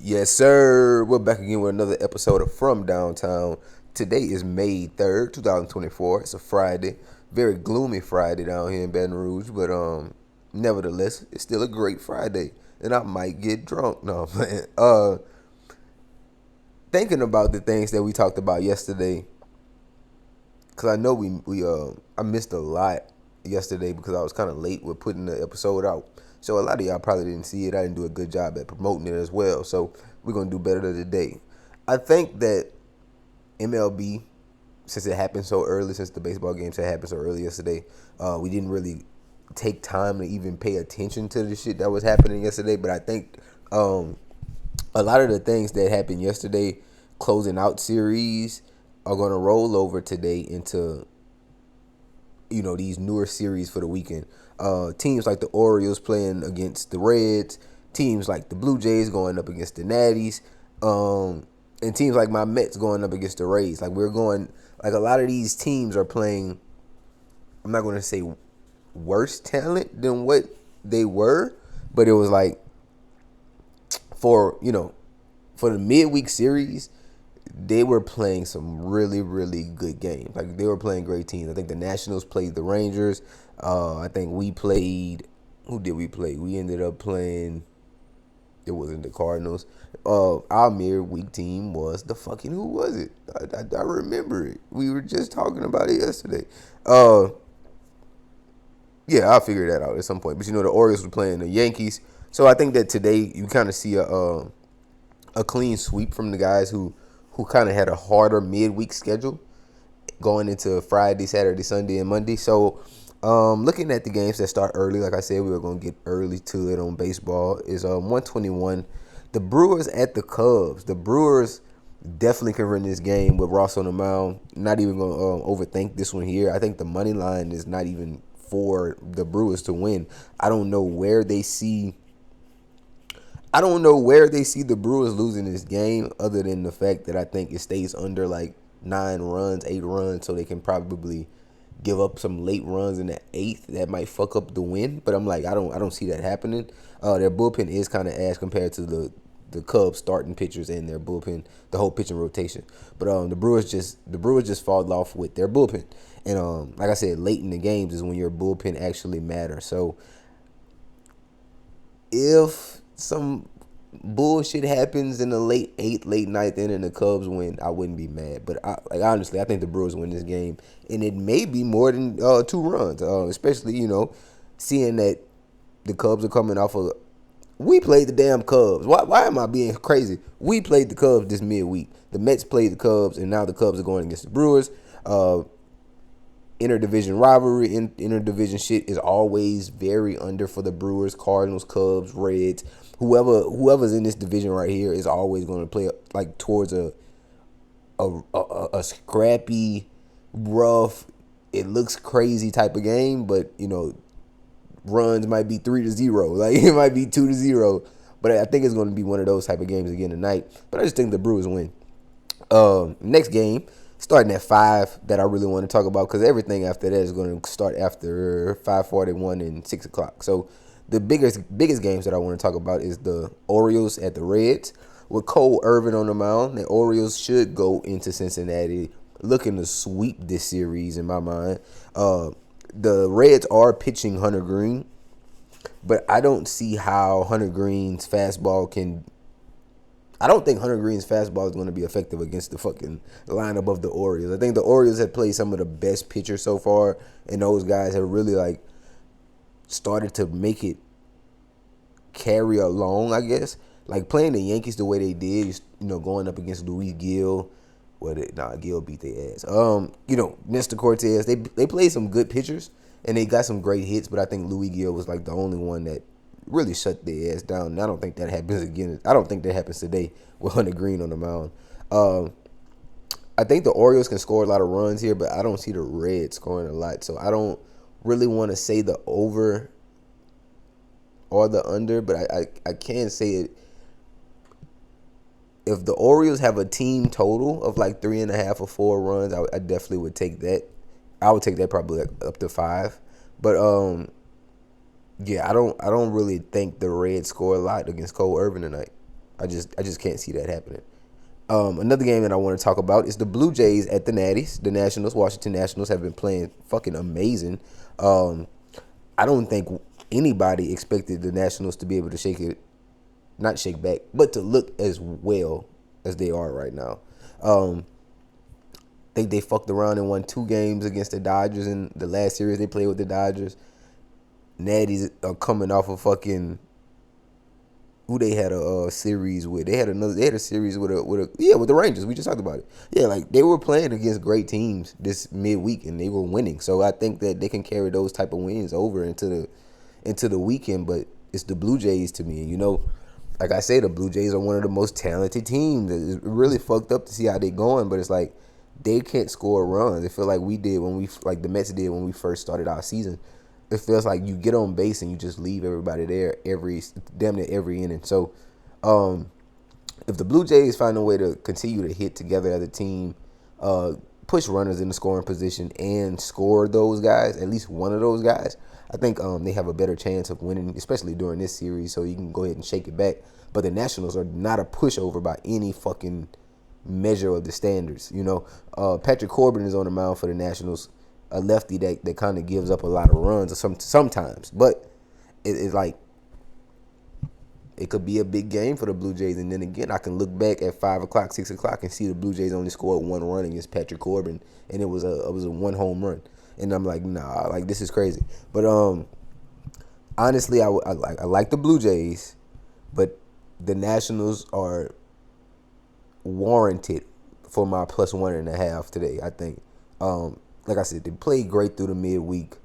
Yes, sir. We're back again with another episode of From Downtown. Today is May 3rd, 2024. It's a Friday. Very gloomy Friday down here in Baton Rouge, but nevertheless, it's still a great Friday. And I might get drunk. No, I'm playing. Thinking about the things that we talked about yesterday, because I know I missed a lot yesterday because I was kind of late with putting the episode out. So a lot of y'all probably didn't see it. I didn't do a good job at promoting it as well. So we're gonna do better today. I think that MLB, since it happened so early, since the baseball games had happened so early yesterday, we didn't really take time to even pay attention to the shit that was happening yesterday. But I think a lot of the things that happened yesterday, closing out series, are gonna roll over today into these newer series for the weekend. Teams like the Orioles playing against the Reds, teams like the Blue Jays going up against the Natties, and teams like my Mets going up against the Rays. Like a lot of these teams are playing. I'm not going to say worse talent than what they were, but it was like for for the midweek series, they were playing some really, really good games. Like, they were playing great teams. I think the Nationals played the Rangers. I think we played. Who did we play? We ended up playing. It wasn't the Cardinals. Our midweek team was the fucking. Who was it? I remember it. We were just talking about it yesterday. Yeah, I'll figure that out at some point. But the Orioles were playing the Yankees. So I think that today you kind of see a clean sweep from the guys who kind of had a harder midweek schedule going into Friday, Saturday, Sunday, and Monday. So looking at the games that start early, like I said, we were going to get early to it on baseball, is 121. The Brewers at the Cubs. The Brewers definitely can win this game with Ross on the mound. Not even going to overthink this one here. I think the money line is not even for the Brewers to win. I don't know where they see the Brewers losing this game, other than the fact that I think it stays under like 9 runs, 8 runs, so they can probably give up some late runs in the 8th that might fuck up the win. But I'm like, I don't see that happening. Their bullpen is kind of ass compared to the Cubs starting pitchers and their bullpen, the whole pitching rotation. But the Brewers just fall off with their bullpen. And like I said, late in the games is when your bullpen actually matters. So if some bullshit happens in the late 8th, late 9th inning, the Cubs win, I wouldn't be mad. But honestly, I think the Brewers win this game, and it may be more than 2 runs. Especially seeing that the Cubs are coming off of. We played the damn Cubs. Why am I being crazy? We played the Cubs this midweek. The Mets played the Cubs, and now the Cubs are going against the Brewers. Interdivision rivalry, interdivision shit is always very under for the Brewers, Cardinals, Cubs, Reds. Whoever's in this division right here is always going to play like towards a scrappy, rough, it looks crazy type of game, but runs might be 3-0, like it might be 2-0, but I think it's going to be one of those type of games again tonight. But I just think the Brewers win. Next game, starting at 5, that I really want to talk about, because everything after that is going to start after 5:41 and 6 o'clock. So the biggest games that I want to talk about is the Orioles at the Reds. With Cole Irvin on the mound, the Orioles should go into Cincinnati looking to sweep this series in my mind. The Reds are pitching Hunter Green, but I don't see how Hunter Green's fastball can. I don't think Hunter Green's fastball is going to be effective against the fucking lineup of the Orioles. I think the Orioles have played some of the best pitchers so far, and those guys have really started to make it carry along, I guess. Like playing the Yankees the way they did, going up against Luis Gil. Gil beat their ass. Nestor Cortez, they played some good pitchers, and they got some great hits, but I think Luis Gil was like the only one that really shut their ass down. And I don't think that happens again. I don't think that happens today with Hunter Green on the mound. I think the Orioles can score a lot of runs here, but I don't see the Reds scoring a lot. So I don't really want to say the over or the under, but I can say it. If the Orioles have a team total of like 3.5 or 4 runs, I definitely would take that. I would take that probably up to 5. But yeah, I don't really think the Reds score a lot against Cole Irvin tonight. I just can't see that happening. Another game that I want to talk about is the Blue Jays at the Natties. The Nationals, Washington Nationals, have been playing fucking amazing. Um, I don't think anybody expected the Nationals to be able to not shake back, but to look as well as they are right now. Um, they fucked around and won 2 games against the Dodgers in the last series they played with the Dodgers. Natties are coming off of fucking who they had a series with. They had a series with the Rangers. We just talked about it. Yeah, like they were playing against great teams this midweek and they were winning. So I think that they can carry those type of wins over into the weekend. But it's the Blue Jays to me. And like I say, the Blue Jays are one of the most talented teams. It's really fucked up to see how they're going, but it's like they can't score runs. They feel like we did like the Mets did when we first started our season. It feels like you get on base and you just leave everybody there damn near every inning. So, if the Blue Jays find a way to continue to hit together as a team, push runners in the scoring position and score those guys, at least one of those guys, I think they have a better chance of winning, especially during this series. So you can go ahead and shake it back. But the Nationals are not a pushover by any fucking measure of the standards. Patrick Corbin is on the mound for the Nationals, a lefty that kind of gives up a lot of runs sometimes. But it's like it could be a big game for the Blue Jays. And then again, I can look back at 5 o'clock, 6 o'clock and see the Blue Jays only scored 1 run against Patrick Corbin, and it was a 1 home run. And I'm like, nah, like this is crazy. But honestly, I like the Blue Jays, but the Nationals are warranted for my +1.5 today. I think. Like I said, they played great through the midweek.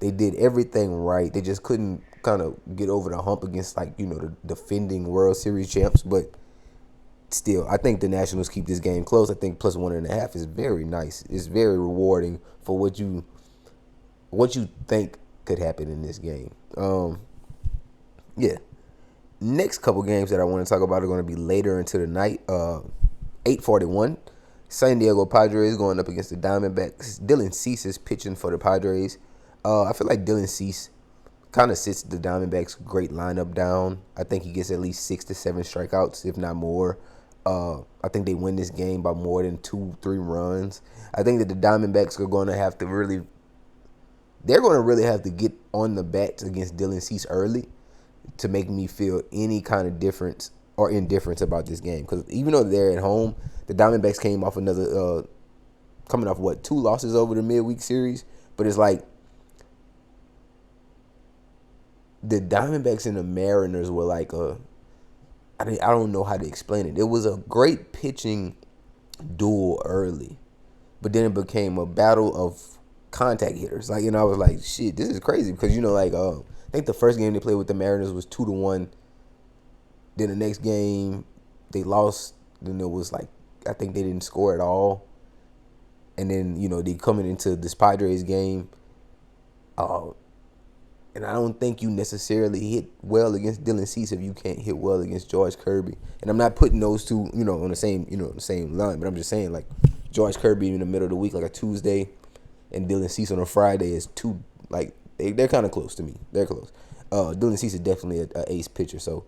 They did everything right. They just couldn't kind of get over the hump against the defending World Series champs. But still, I think the Nationals keep this game close. I think +1.5 is very nice. It's very rewarding for what you think could happen in this game. Yeah. Next couple games that I want to talk about are going to be later into the night. 8:41. San Diego Padres going up against the Diamondbacks. Dylan Cease is pitching for the Padres. I feel like Dylan Cease kind of sits the Diamondbacks' great lineup down. I think he gets at least 6 to 7 strikeouts, if not more. I think they win this game by more than 2-3 runs. I think that the Diamondbacks are going to have to really get on the bats against Dylan Cease early to make me feel any kind of difference or indifference about this game. Because even though they're at home, the Diamondbacks came off coming off 2 losses over the midweek series. But it's like the Diamondbacks and the Mariners were like I don't know how to explain it. It was a great pitching duel early, but then it became a battle of contact hitters. I was like, shit, this is crazy because I think the first game they played with the Mariners was 2-1. Then the next game they lost. Then it was I think they didn't score at all. And then they coming into this Padres game. And I don't think you necessarily hit well against Dylan Cease if you can't hit well against George Kirby. And I'm not putting those two, on the same line, but I'm just saying George Kirby in the middle of the week, like a Tuesday, and Dylan Cease on a Friday is two, they're kind of close to me. They're close. Dylan Cease is definitely an ace pitcher, so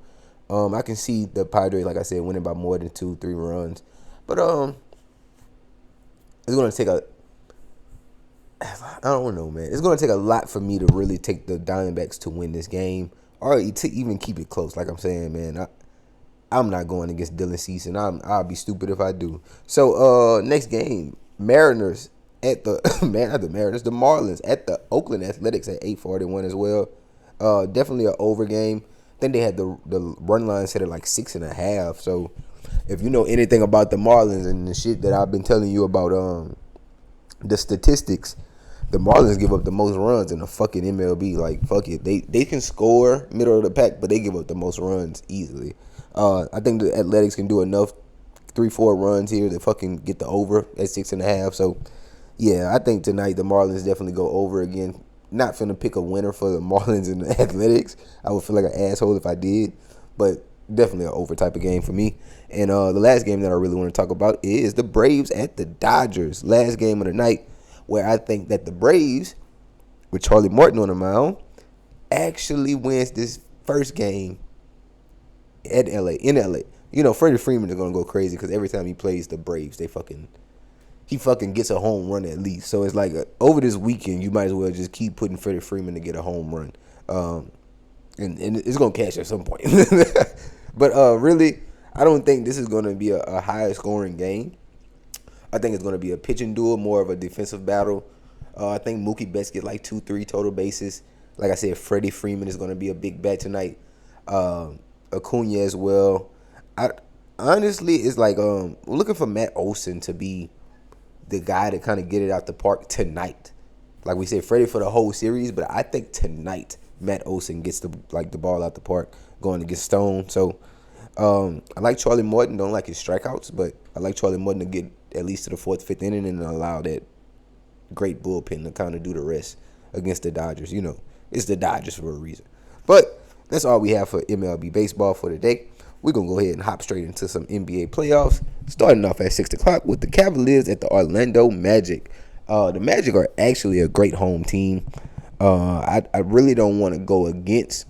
I can see the Padres, like I said, winning by more than 2-3 runs. But it's gonna take I don't know, man. It's going to take a lot for me to really take the Diamondbacks to win this game or to even keep it close. Like I'm saying, man, I'm not going against Dylan Cease, and I'll be stupid if I do. So, next game, Mariners at the the Marlins at the Oakland Athletics at 8:41 as well. Definitely an over game. I think they had the run line set at 6.5. So, if you know anything about the Marlins and the shit that I've been telling you about, the statistics, the Marlins give up the most runs in the fucking MLB. Fuck it. They can score middle of the pack, but they give up the most runs easily. I think the Athletics can do enough 3-4 runs here to fucking get the over at 6.5. So, yeah, I think tonight the Marlins definitely go over again. Not finna pick a winner for the Marlins and the Athletics. I would feel like an asshole if I did. But definitely an over type of game for me. And the last game that I really want to talk about is the Braves at the Dodgers. Last game of the night, where I think that the Braves, with Charlie Morton on the mound, actually wins this first game in LA. Freddie Freeman is gonna go crazy because every time he plays the Braves, he fucking gets a home run at least. So it's like over this weekend, you might as well just keep putting Freddie Freeman to get a home run, and it's gonna catch at some point. But really, I don't think this is gonna be a high scoring game. I think it's gonna be a pitching duel, more of a defensive battle. I think Mookie Betts get like 2-3 total bases. Like I said, Freddie Freeman is gonna be a big bet tonight. Acuna as well. I honestly, it's like we're looking for Matt Olson to be the guy to kind of get it out the park tonight. Like we said, Freddie for the whole series, but I think tonight Matt Olson gets the ball out the park going against Stone. So I like Charlie Morton. Don't like his strikeouts, but I like Charlie Morton to get at least to the fourth, fifth inning and allow that great bullpen to kind of do the rest against the Dodgers. It's the Dodgers for a reason. But that's all we have for MLB Baseball for today. We're going to go ahead and hop straight into some NBA playoffs, starting off at 6 o'clock with the Cavaliers at the Orlando Magic. The Magic are actually a great home team. I really don't want to go against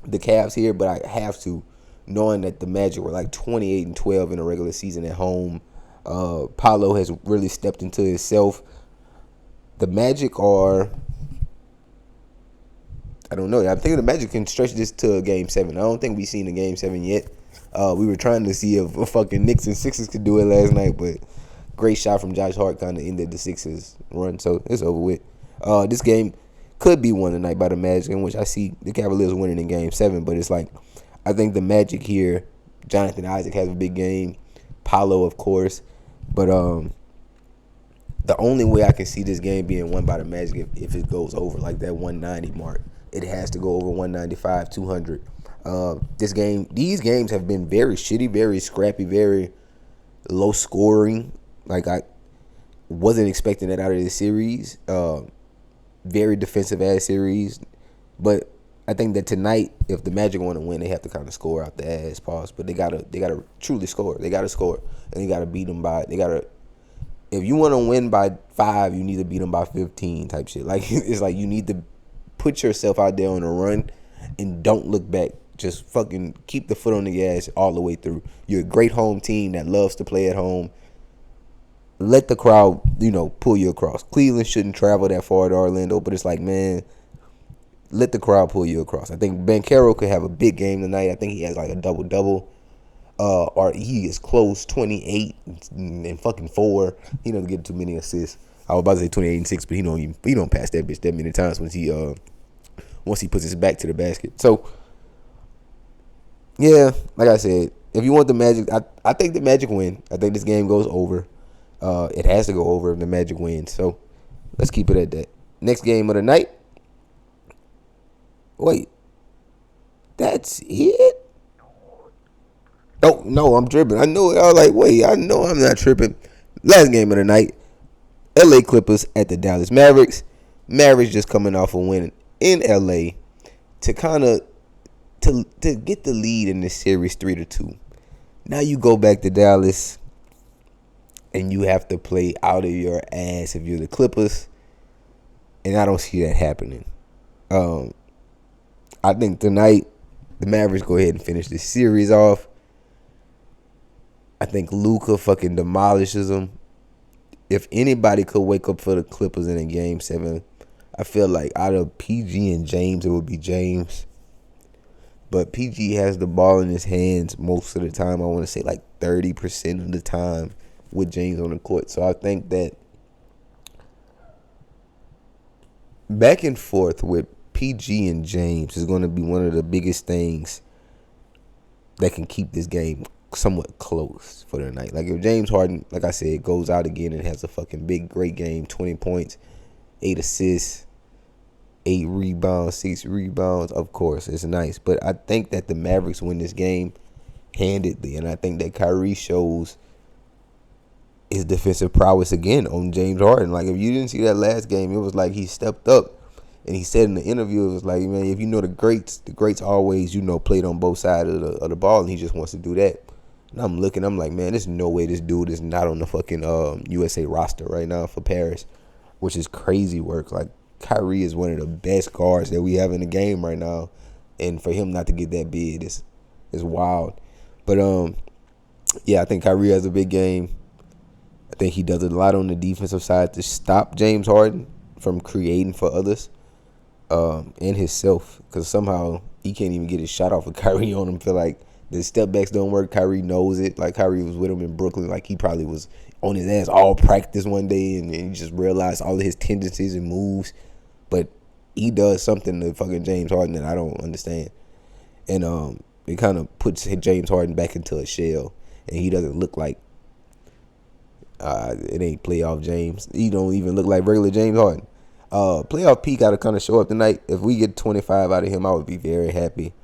the Cavs here, but I have to, knowing that the Magic were like 28-12 in the regular season at home. Paolo has really stepped into himself. The Magic are, I don't know. I think the Magic can stretch this to a Game 7. I don't think we've seen a Game 7 yet. We were trying to see if fucking Knicks and Sixers could do it last night, but great shot from Josh Hart kind of ended the Sixers run, so it's over with. This game could be won tonight by the Magic, in which I see the Cavaliers winning in Game 7, but it's like, I think the Magic here, Jonathan Isaac has a big game, Paolo, of course, but the only way I can see this game being won by the Magic if it goes over like that 190 mark. It has to go over 195, 200. These games have been very shitty, very scrappy, very low scoring. Like, I wasn't expecting that out of this series. Very defensive ass series. But I think that tonight, if the Magic want to win, they have to kind of score out the ass, pause. But they gotta truly score. They gotta score, and they gotta beat them by. If you want to win by 5, you need to beat them by 15 type shit. Like, it's like you need to put yourself out there on a run and don't look back. Just fucking keep the foot on the gas all the way through. You're a great home team that loves to play at home. Let the crowd, pull you across. Cleveland shouldn't travel that far to Orlando, but it's like, man, let the crowd pull you across. I think Banchero could have a big game tonight. I think he has like a double-double. Or he is close, 28 and fucking 4. He doesn't get too many assists. I was about to say 28 and 6, but he don't pass that bitch that many times once he puts his back to the basket. So yeah, like I said, if you want the Magic, I think the Magic win. I think this game goes over. It has to go over if the Magic wins. So let's keep it at that. Next game of the night. Wait, that's it? Oh, no, I'm tripping. I know it. I was like, wait, I know I'm not tripping. Last game of the night. LA Clippers at the Dallas Mavericks. Mavericks just coming off a win in LA to kind of to get the lead in this series 3-2. Now you go back to Dallas and you have to play out of your ass if you're the Clippers, and I don't see that happening. I think tonight the Mavericks go ahead and finish this series off. I think Luka fucking demolishes them. If anybody could wake up for the Clippers in a Game 7, I feel like out of PG and James, it would be James. But PG has the ball in his hands most of the time. I want to say like 30% of the time with James on the court. So I think that back and forth with PG and James is going to be one of the biggest things that can keep this game somewhat close for the night. Like if James Harden, like I said, goes out again and has a fucking big, great game, 20 points, 8 assists, 8 rebounds, 6 rebounds, of course, it's nice. But I think that the Mavericks win this game handedly, and I think that Kyrie shows his defensive prowess again on James Harden. Like if you didn't see that last game, it was like he stepped up. And he said in the interview, it was like, man, if you know the greats always, played on both sides of the ball, and he just wants to do that. And I'm like, man, there's no way this dude is not on the fucking USA roster right now for Paris, which is crazy work. Like, Kyrie is one of the best guards that we have in the game right now, and for him not to get that bid is wild. But yeah, I think Kyrie has a big game. I think he does a lot on the defensive side to stop James Harden from creating for others, and himself, because somehow he can't even get his shot off with Kyrie on him. Feel like the step backs don't work. Kyrie knows it. Like Kyrie was with him in Brooklyn. Like he probably was on his ass all practice one day, and he just realized all of his tendencies and moves. But he does something to fucking James Harden that I don't understand, and it kind of puts James Harden back into a shell, and he doesn't look like it ain't playoff James. He don't even look like regular James Harden. Playoff P got to kind of show up tonight. If we get 25 out of him, I would be very happy.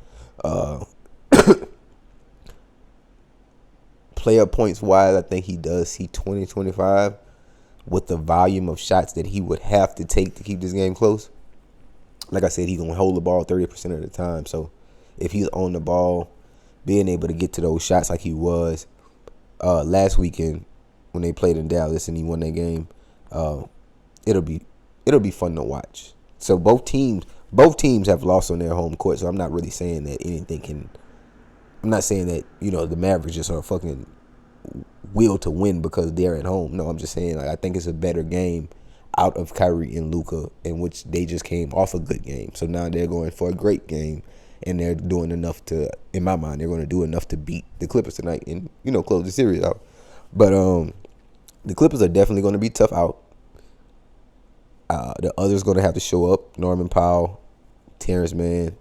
Player points wise, I think he does see 20, 25 with the volume of shots that he would have to take to keep this game close. Like I said, he's going to hold the ball 30% of the time. So if he's on the ball, being able to get to those shots like he was last weekend when they played in Dallas and he won that game, it'll be fun to watch. So both teams have lost on their home court. So I'm not really saying that anything can. I'm not saying that the Mavericks just are fucking will to win because they're at home. No, I'm just saying I think it's a better game out of Kyrie and Luka, in which they just came off a good game. So now they're going for a great game, and they're doing enough to, in my mind, they're going to do enough to beat the Clippers tonight and close the series out. But the Clippers are definitely going to be tough out. The others going to have to show up. Norman Powell, Terrence Mann,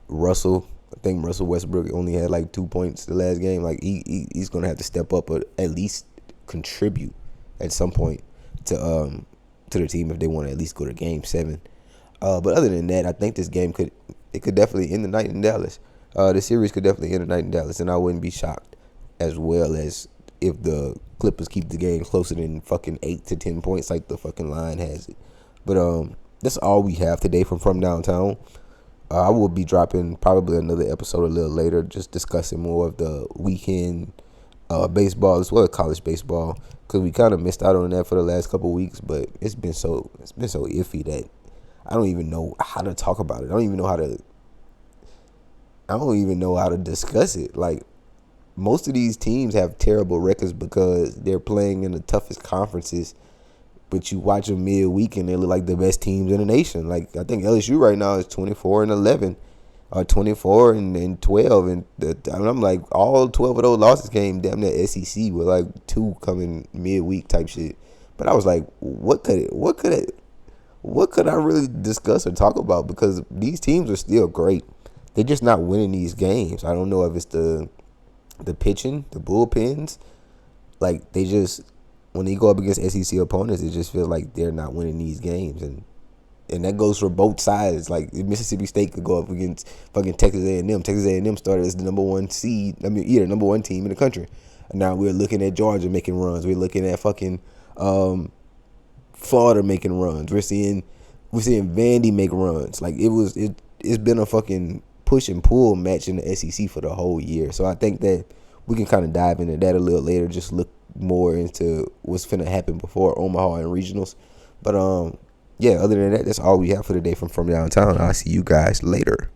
Russell. I think Russell Westbrook only had like 2 points the last game. Like he's going to have to step up or at least contribute at some point to the team if they want to at least go to Game 7. But other than that, I think this game could definitely end the night in Dallas. The series could definitely end the night in Dallas, and I wouldn't be shocked as well as if the Clippers keep the game closer than fucking 8 to 10 points like the fucking line has it. But that's all we have today from Downtown. I will be dropping probably another episode a little later, just discussing more of the weekend baseball as well as college baseball, because we kind of missed out on that for the last couple of weeks. But it's been so iffy that I don't even know how to talk about it. I don't even know how to discuss it. Like, most of these teams have terrible records because they're playing in the toughest conferences. But you watch them mid-week and they look like the best teams in the nation. Like, I think LSU right now is 24-11, or 24-12, and I'm like, all 12 of those losses came damn near SEC with like 2 coming mid-week type shit. But I was like, what could I really discuss or talk about? Because these teams are still great. They're just not winning these games. I don't know if it's the pitching, the bullpens. Like, they just, when they go up against SEC opponents, it just feels like they're not winning these games. And that goes for both sides. Like, Mississippi State could go up against fucking Texas A&M. Texas A&M started as the number 1 seed. I mean, number 1 team in the country. And now we're looking at Georgia making runs. We're looking at fucking Florida making runs. We're seeing Vandy make runs. Like, it's been a fucking push and pull match in the SEC for the whole year. So I think that we can kind of dive into that a little later. Just look more into what's finna happen before Omaha and regionals. But yeah, other than that, that's all we have for today from Downtown. I'll see you guys later.